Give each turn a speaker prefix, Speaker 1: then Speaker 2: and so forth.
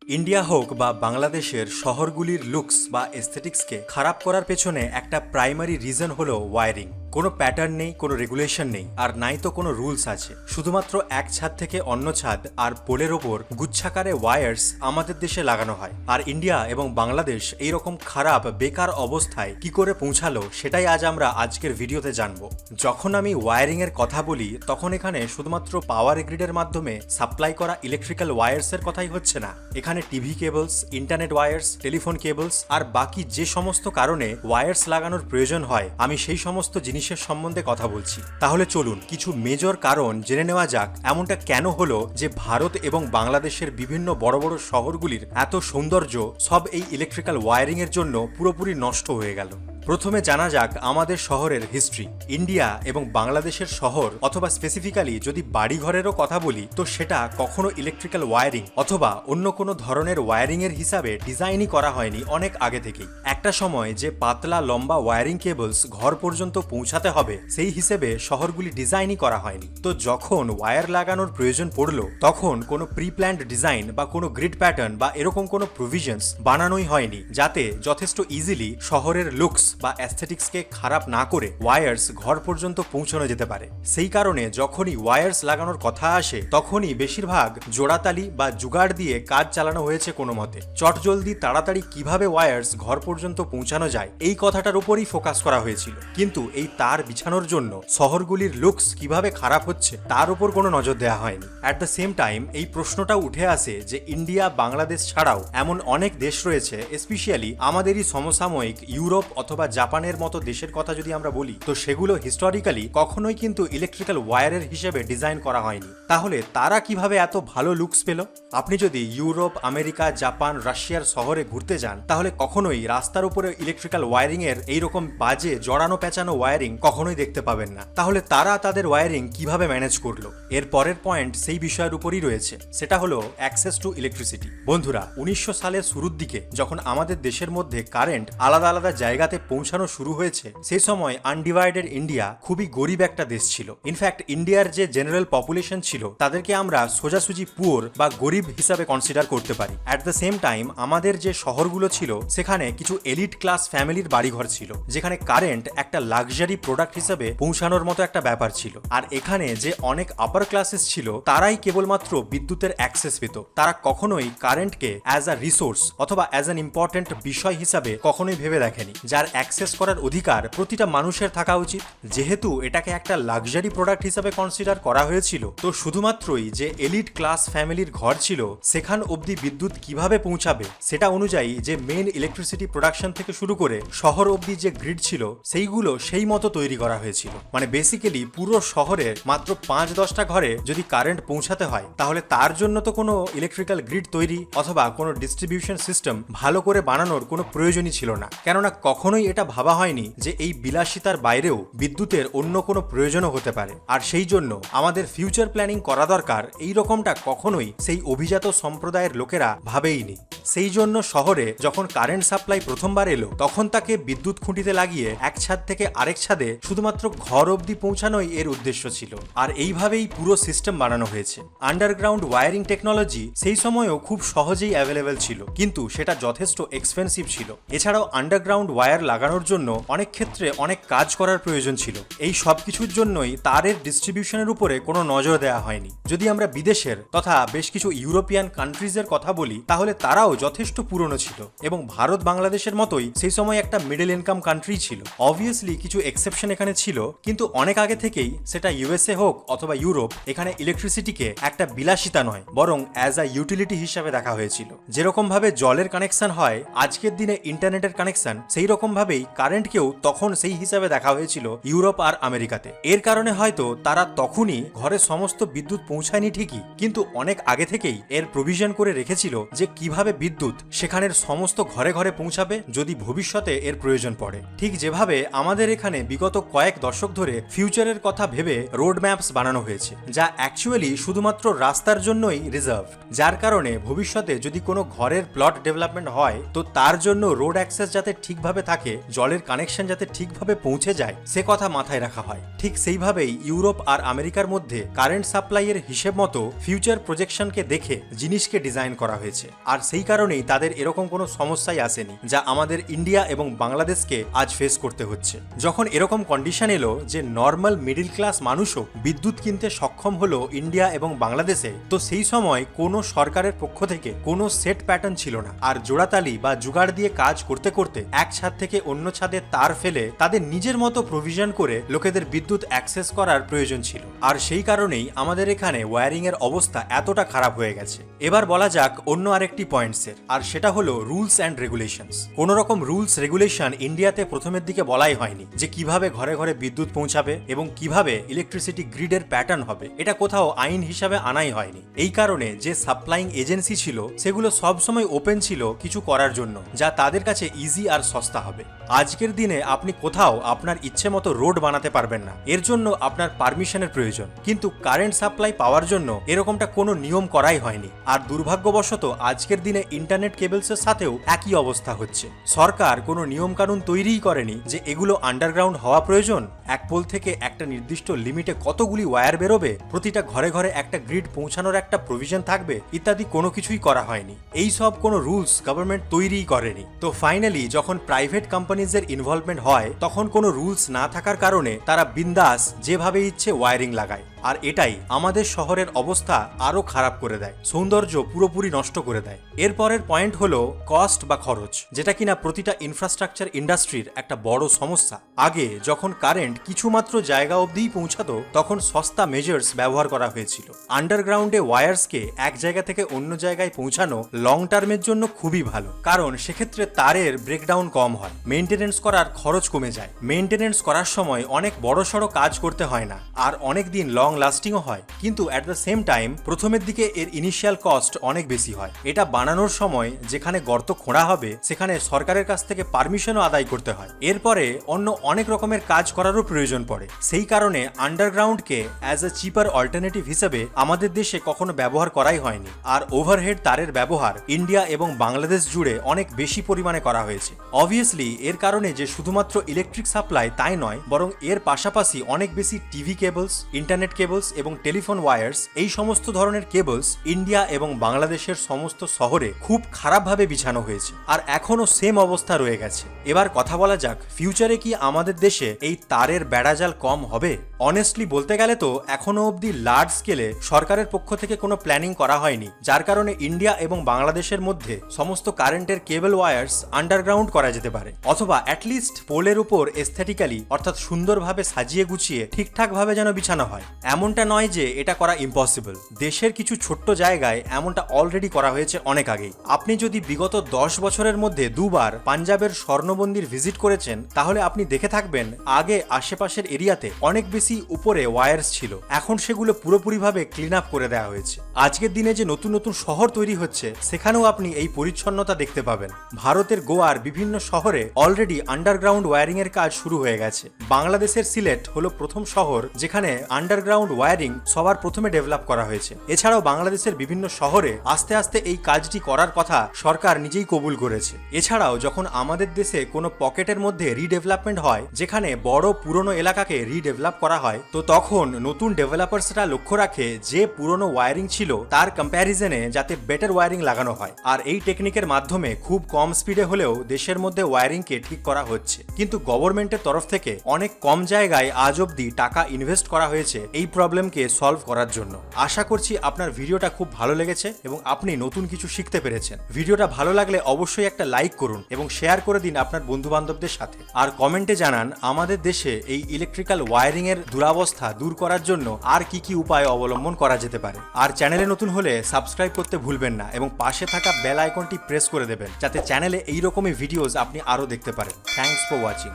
Speaker 1: India হোক বা বাংলাদেশের শহরগুলির লুকস বা এস্থেটিক্সকে খারাপ করার পেছনে একটা প্রাইমারি রিজন হলো ওয়ারিং। কোনো প্যাটার্ন নেই, কোনো রেগুলেশন নেই, আর নাই তো কোনো রুলস আছে। শুধুমাত্র এক ছাদ থেকে অন্য ছাদ আর পোলের ওপর গুচ্ছাকারে ওয়ায়ার্স আমাদের দেশে লাগানো হয়। আর ইন্ডিয়া এবং বাংলাদেশ এইরকম খারাপ বেকার অবস্থায় কি করে পৌঁছালো সেটাই আজ আমরা আজকের ভিডিওতে জানবো। যখন আমি ওয়ারিং এর কথা বলি তখন এখানে শুধুমাত্র পাওয়ার গ্রিডের মাধ্যমে সাপ্লাই করা ইলেকট্রিক্যাল ওয়ায়ার্স এর কথাই হচ্ছে না। এখানে TV cables, internet wires, telephone cables আর বাকি যে সমস্ত কারণে ওয়ায়ার্স লাগানোর প্রয়োজন হয়, আমি সেই সমস্ত জিনিসের সম্বন্ধে কথা বলছি। তাহলে চলুন কিছু মেজর কারণ জেনে নেওয়া যাক এমনটা কেন হলো যে ভারত এবং বাংলাদেশের বিভিন্ন বড় বড় শহরগুলির এত সৌন্দর্য সব এই ইলেকট্রিক্যাল ওয়ারিং এর জন্য পুরোপুরি নষ্ট হয়ে গেল। প্রথমে জানা যাক আমাদের শহরের হিস্ট্রি। ইন্ডিয়া এবং বাংলাদেশের শহর অথবা স্পেসিফিক্যালি যদি বাড়িঘরেরও কথা বলি তো সেটা কখনো ইলেকট্রিক্যাল ওয়ারিং অথবা অন্য কোনো ধরনের ওয়ারিং এর হিসাবে ডিজাইনই করা হয়নি অনেক আগে থেকেই। একটা সময় যে পাতলা লম্বা ওয়ারিং কেবলস ঘর পর্যন্ত পৌঁছাতে হবে সেই হিসেবে শহরগুলি ডিজাইনই করা হয়নি। তো যখন ওয়্যার লাগানোর প্রয়োজন পড়লো তখন কোনো প্রি প্ল্যান্ড ডিজাইন বা কোনো গ্রিড প্যাটার্ন বা এরকম কোনো প্রভিশনস বানানোই হয়নি যাতে যথেষ্ট ইজিলি শহরের লুকস বা অ্যাস্থেটিক্সকে খারাপ না করে ওয়ায়ার্স ঘর পর্যন্ত পৌঁছানো যেতে পারে। সেই কারণে যখনই ওয়ায়ার্স লাগানোর কথা আসে তখনই বেশিরভাগ জোড়াতালি বা জুগাড় দিয়ে কাজ চালানো হয়েছে কোনো মতে। চটজলদি তাড়াতাড়ি কিভাবে ওয়ায়ার্স ঘর পর্যন্ত পৌঁছানো যায় এই কথাটার উপরই ফোকাস করা হয়েছিল, কিন্তু এই তার বিছানোর জন্য শহরগুলির লুকস কিভাবে খারাপ হচ্ছে তার উপর কোনো নজর দেওয়া হয়নি। অ্যাট দ্য সেম টাইম এই প্রশ্নটাও উঠে আসে যে ইন্ডিয়া বাংলাদেশ ছাড়াও এমন অনেক দেশ রয়েছে, স্পেশালি আমাদেরই সমসাময়িক ইউরোপ অথবা জাপানের মতো দেশের কথা যদি আমরা বলি তো সেগুলো হিস্টোরিক্যালি কখনোই কিন্তু ইলেকট্রিক্যাল ওয়্যারের হিসেবে ডিজাইন করা হয়নি। তাহলে তারা কিভাবে এত ভালো লুকস পেল? আপনি যদি ইউরোপ, আমেরিকা, জাপান, রাশিয়ার শহরে ঘুরতে যান তাহলে কখনোই রাস্তার উপরে ইলেকট্রিক্যাল ওয়্যারিং এর এইরকম বাজে জড়ানো পেঁচানো ওয়্যারিং কখনোই দেখতে পাবেন না। তাহলে তারা তাদের ওয়্যারিং কিভাবে ম্যানেজ করলো? এর পরের পয়েন্ট সেই বিষয়ের উপরই রয়েছে, সেটা হলো অ্যাক্সেস টু ইলেকট্রিসিটি। বন্ধুরা, 1900 সালের শুরুর দিকে যখন আমাদের দেশের মধ্যে কারেন্ট আলাদা আলাদা জায়গাতে পৌঁছানো শুরু হয়েছে সেই সময় আনডিভাইডেড ইন্ডিয়া খুবই গরিব একটা দেশ ছিল। ইনফ্যাক্ট ইন্ডিয়ার যে জেনারেল পপুলেশন ছিল তাদেরকে আমরা সোজাসুজি পুয়ার বা গরিব হিসাবে কনসিডার করতে পারি। অ্যাট দ্য সেম টাইম আমাদের যে শহরগুলো ছিল সেখানে কিছু এলিট ক্লাস ফ্যামিলির বাড়িঘর ছিল যেখানে কারেন্ট একটা লাক্সারি প্রোডাক্ট হিসেবে পৌঁছানোর মতো একটা ব্যাপার ছিল। আর এখানে যে অনেক আপার ক্লাসেস ছিল তারাই কেবলমাত্র বিদ্যুতের অ্যাক্সেস পেত। তারা কখনোই কারেন্টকে অ্যাজ আ রিসোর্স অথবা অ্যাজ অ্যান ইম্পর্টেন্ট বিষয় হিসাবে কখনোই ভেবে দেখেনি, যার অ্যাক্সেস করার অধিকার প্রতিটা মানুষের থাকা উচিত। যেহেতু এটাকে একটা লাক্সারি প্রোডাক্ট হিসেবে কনসিডার করা হয়েছিল তো শুধুমাত্রই যে এলিট ক্লাস ফ্যামিলির ঘর ছিল সেখান অবধি বিদ্যুৎ কিভাবে পৌঁছাবে সেটা অনুযায়ী যে মেইন ইলেকট্রিসিটি প্রোডাকশন থেকে শুরু করে শহর অবধি যে গ্রিড ছিল সেইগুলো সেই মতো তৈরি করা হয়েছিল। মানে বেসিক্যালি পুরো শহরের মাত্র 5-10টা ঘরে যদি কারেন্ট পৌঁছাতে হয় তাহলে তার জন্য তো কোনো ইলেকট্রিক্যাল গ্রিড তৈরি অথবা কোনো ডিস্ট্রিবিউশন সিস্টেম ভালো করে বানানোর কোনো প্রয়োজনই ছিল না। কেননা কখনোই এটা ভাবা হয়নি যে এই বিলাসিতার বাইরেও বিদ্যুতের অন্য কোনো প্রয়োজনও হতে পারে। আর সেই জন্য আমাদের ফিউচার প্ল্যানিং করা দরকার এই রকমটা কখনোই সেই অভিজাত সম্প্রদায়ের লোকেরা ভাবেইনি। সেই জন্য শহরে যখন কারেন্ট সাপ্লাই প্রথমবার এলো তখন তাকে বিদ্যুৎ খুঁটিতে লাগিয়ে এক ছাদ থেকে আরেক ছাদে শুধুমাত্র ঘর অবধি পৌঁছানোই এর উদ্দেশ্য ছিল। আর এইভাবেই পুরো সিস্টেম বানানো হয়েছে। আন্ডারগ্রাউন্ড ওয়ারিং টেকনোলজি সেই সময়ও খুব সহজেই অ্যাভেলেবেল ছিল, কিন্তু সেটা যথেষ্ট এক্সপেন্সিভ ছিল। এছাড়াও আন্ডারগ্রাউন্ড ওয়্যার লাগানোর জন্য অনেক ক্ষেত্রে অনেক কাজ করার প্রয়োজন ছিল। এই সব কিছুর জন্যই তারের ডিস্ট্রিবিউশনের উপরে কোনো নজর দেওয়া হয়নি। যদি আমরা বিদেশের তথা বেশ কিছু ইউরোপিয়ান কান্ট্রিজের কথা বলি তাহলে তারাও যথেষ্ট পুরনো ছিল এবং ভারত বাংলাদেশের মতোই সেই সময় একটা মিডল ইনকাম কান্ট্রি ছিল। অবভিয়াসলি কিছু এক্সেপশন এখানে ছিল, কিন্তু অনেক আগে থেকেই সেটা ইউএসএ হোক অথবা ইউরোপ এখানে ইলেকট্রিসিটিকে একটা বিলাসিতা নয় বরং অ্যাজ আ ইউটিলিটি হিসাবে দেখা হয়েছিল। যেরকম ভাবে জলের কানেকশন হয় আজকের দিনে ইন্টারনেটের কানেকশন, সেই রকম ভাবেই কারেন্টকেও তখন সেই হিসাবে দেখা হয়েছিল ইউরোপ আর আমেরিকাতে। এর কারণে হয়তো তারা তখনই ঘরে সমস্ত বিদ্যুৎ পৌঁছায়নি ঠিকই, কিন্তু অনেক আগে থেকেই এর প্রভিশন করে রেখেছিল যে কিভাবে বিদ্যুৎ সেখানের সমস্ত ঘরে ঘরে পৌঁছাবে যদি ভবিষ্যতে এর প্রয়োজন পড়ে। ঠিক যেভাবে আমাদের এখানে বিগত কয়েক দশক ধরে ফিউচারের কথা ভেবে রোড ম্যাপস বানানো হয়েছে, যা অ্যাকচুয়ালি শুধুমাত্র রাস্তার জন্যই রিজার্ভ, যার কারণে ভবিষ্যতে যদি কোনো ঘরের প্লট ডেভেলপমেন্ট হয় তো তার জন্য রোড অ্যাক্সেস যাতে ঠিকভাবে থাকে, জলের কানেকশন যাতে ঠিকভাবে পৌঁছে যায়, সে কথা মাথায় রাখা হয়। ঠিক সেইভাবেই ইউরোপ আর আমেরিকার মধ্যে কারেন্ট সাপ্লাইয়ের হিসেব মতো ফিউচার প্রজেকশনকে দেখে জিনিসকে ডিজাইন করা হয়েছে। আর সেই কারণেই তাদের এরকম কোনো সমস্যাই আসেনি যা আমাদের ইন্ডিয়া এবং বাংলাদেশকে আজ ফেস করতে হচ্ছে। যখন এরকম কন্ডিশন এলো যে নর্মাল মিডিল ক্লাস মানুষও বিদ্যুৎ কিনতে সক্ষম হলো ইন্ডিয়া এবং বাংলাদেশে, তো সেই সময় কোনো সরকারের পক্ষ থেকে কোনো সেট প্যাটার্ন ছিল না। আর জোড়াতালি বা জুগাড় দিয়ে কাজ করতে করতে এক ছাদ থেকে অন্য ছাদে তার ফেলে তাদের নিজের মতো প্রভিশন করে লোকেদের বিদ্যুৎ অ্যাক্সেস করার প্রয়োজন ছিল। আর সেই কারণেই আমাদের এখানে ওয়্যারিং এর অবস্থা এতটা খারাপ হয়ে গেছে। এবার বলা যাক অন্য আরেকটি পয়েন্টসের, আর সেটা হলো রুলস অ্যান্ড রেগুলেশনস। কোন রকম রুলস রেগুলেশন ইন্ডিয়াতে প্রথমের দিকে বলাই হয়নি যে কিভাবে ঘরে ঘরে বিদ্যুৎ পৌঁছাবে এবং কিভাবে ইলেকট্রিসিটি গ্রিডের প্যাটার্ন হবে, এটা কোথাও আইন হিসাবে আনাই হয়নি। এই কারণে যে সাপ্লাইং এজেন্সি ছিল সেগুলো সবসময় ওপেন ছিল কিছু করার জন্য যা তাদের কাছে ইজি আর সস্তা হবে। আজকের দিনে আপনি কোথাও আপনার ইচ্ছে মতো রোড বানাতে পারবেন না, এর জন্য আপনার পারমিশনের প্রয়োজন। কিন্তু কারেন্ট সাপ্লাই পাওয়ার জন্য এরকমটা কোনো নিয়ম করাই হয়নি। আর দুর্ভাগ্যবশত আজকের দিনে ইন্টারনেট কেবলসের সাথেও একই অবস্থা হচ্ছে। সরকার কোনো নিয়ম কানুন তৈরিই করেনি যে এগুলো আন্ডারগ্রাউন্ড হওয়া প্রয়োজন, এক পোল থেকে একটা নির্দিষ্ট লিমিটে কতগুলি ওয়্যার বেরোবে, প্রতিটা ঘরে ঘরে একটা গ্রিড পৌঁছানোর একটা প্রভিশন থাকবে, ইত্যাদি কোনো কিছুই করা হয়নি। এই সব কোনো রুলস গভর্নমেন্ট তৈরিই করেনি। তো ফাইনালি যখন প্রাইভেট কোম্পানিজের ইনভলভমেন্ট হয় তখন কোনো রুলস না থাকার কারণে তারা বিন্দাস যেভাবে ইচ্ছে ওয়্যারিং লাগায়। আর এটাই আমাদের শহরের অবস্থা আরো খারাপ করে দেয়, সৌন্দর্য পুরোপুরি নষ্ট করে দেয়। এরপরের পয়েন্ট হলো কস্ট বা খরচ, যেটা কিনা প্রতিটা ইনফ্রাস্ট্রাকচার ইন্ডাস্ট্রির একটা বড় সমস্যা। আগে যখন কারেন্ট কিছুমাত্র জায়গা অবধিই পৌঁছাতো তখন সস্তা মেজার্স ব্যবহার করা হয়েছিল। আন্ডারগ্রাউন্ডে ওয়্যার্সকে এক জায়গা থেকে অন্য জায়গায় পৌঁছানো লং টার্মের জন্য খুবই ভালো, কারণ সেক্ষেত্রে তারের ব্রেকডাউন কম হয়, মেইনটেনেন্স করার খরচ কমে যায়। মেইনটেনেন্স করার সময় অনেক বড়সড় কাজ করতে হয় না, আর অনেক দিন লং লাস্টিংও হয়। কিন্তু অ্যাট দ্য সেম টাইম প্রথমের দিকে এর ইনিশিয়াল কস্ট অনেক বেশি হয়। এটা বানানোর সময় যেখানে গর্ত খোঁড়া হবে সেখানে সরকারের কাছ থেকে পারমিশনও আদায় করতে হয়। এরপরে অন্য অনেক রকমের কাজ করারও প্রয়োজন পড়ে। সেই কারণে আন্ডারগ্রাউন্ডকে অ্যাজ এ চিপার অল্টারনেটিভ হিসেবে আমাদের দেশে কখনো ব্যবহার করাই হয়নি। আর ওভারহেড তারের ব্যবহার ইন্ডিয়া এবং বাংলাদেশ জুড়ে অনেক বেশি পরিমাণে করা হয়েছে। অবভিয়াসলি এর কারণে যে শুধুমাত্র ইলেকট্রিক সাপ্লাই তাই নয়, বরং এর পাশাপাশি অনেক বেশি টিভি কেবলস, ইন্টারনেট কেবলস এবং টেলিফোন ওয়্যার্স, এই সমস্ত ধরনের কেবলস ইন্ডিয়া এবং বাংলাদেশের সমস্ত শহরে খুব খারাপভাবে বিছানো হয়েছে, আর এখনো সেম অবস্থা রয়ে গেছে। এবার কথা বলা যাক ফিউচারে কি আমাদের দেশে এই তারের বেড়াজাল কম হবে? অনেস্টলি বলতে গেলে তো এখনো অবধি লার্জ স্কেলে সরকারের পক্ষ থেকে কোনো প্ল্যানিং করা হয়নি, যার কারণে ইন্ডিয়া এবং বাংলাদেশের মধ্যে সমস্ত কারেন্টের কেবল ওয়্যার্স আন্ডারগ্রাউন্ড করা যেতে পারে, অথবা অ্যাটলিস্ট পোলের উপর এস্থেটিক্যালি অর্থাৎ সুন্দরভাবে সাজিয়ে গুছিয়ে ঠিকঠাকভাবে যেন বিছানো হয়। এমনটা নয় যে এটা করা ইম্পসিবল, দেশের কিছু ছোট্ট জায়গায় এমনটা অলরেডি করা হয়েছে অনেক আগেই। আপনি যদি বিগত 10 বছরের মধ্যে দুবার পাঞ্জাবের স্বর্ণ মন্দির ভিজিট করেছেন তাহলে আপনি দেখে থাকবেন আগে আশেপাশের এরিয়াতে অনেক বেশি উপরে ওয়্যার্স ছিল, এখন সেগুলো পুরোপুরিভাবে ক্লিন আপ করে দেওয়া হয়েছে। আজকের দিনে যে নতুন নতুন শহর তৈরি হচ্ছে সেখানেও আপনি এই পরিচ্ছন্নতা দেখতে পাবেন। ভারতের গোয়ার বিভিন্ন শহরে অলরেডি আন্ডারগ্রাউন্ড ওয়্যারিং এর কাজ শুরু হয়ে গেছে। বাংলাদেশের সিলেট হলো প্রথম শহর যেখানে আন্ডারগ্রাউন্ড ওয়্যারিং সবার প্রথমে ডেভেলপ করা হয়েছে। এছাড়াও বাংলাদেশের বিভিন্ন শহরে আস্তে আস্তে এই কাজটি করার কথা সরকার নিজেই কবুল করেছে। এছাড়াও যখন আমাদের দেশে কোনো পকেটের মধ্যে রিডেভেলপমেন্ট হয়, যেখানে বড় পুরনো এলাকাকে রিডেভেলপ করা হয়, তো তখন নতুন ডেভেলপার্সরা লক্ষ্য রাখে যে পুরনো ওয়্যারিং ছিল তার কম্প্যারিজনে যাতে বেটার ওয়্যারিং লাগানো হয়। আর এই টেকনিকের মাধ্যমে খুব কম স্পিডে হলেও দেশের মধ্যে ওয়্যারিংকে ঠিক করা হচ্ছে। কিন্তু গভর্নমেন্টের তরফ থেকে অনেক কম জায়গায় আজ অব্দি টাকা ইনভেস্ট করা হয়েছে এই প্রবলেমকে সলভ করার জন্য। আশা করছি আপনার ভিডিওটা খুব ভালো লেগেছে এবং আপনি নতুন কিছু শিখতে পেরেছেন। ভিডিওটা ভালো লাগলে অবশ্যই একটা লাইক করুন এবং শেয়ার করে দিন আপনার বন্ধু বান্ধবদের সাথে। আর কমেন্টে জানান আমাদের দেশে এই ইলেকট্রিক্যাল ওয়্যারিং এর দুরাবস্থা দূর করার জন্য আর কি কি উপায় অবলম্বন করা যেতে পারে। আর চ্যানেলে নতুন হলে সাবস্ক্রাইব করতে ভুলবেন না এবং পাশে থাকা বেল আইকনটি প্রেস করে দেবেন যাতে চ্যানেলে এইরকমই ভিডিওস আপনি আরো দেখতে পারেন। Thanks for watching.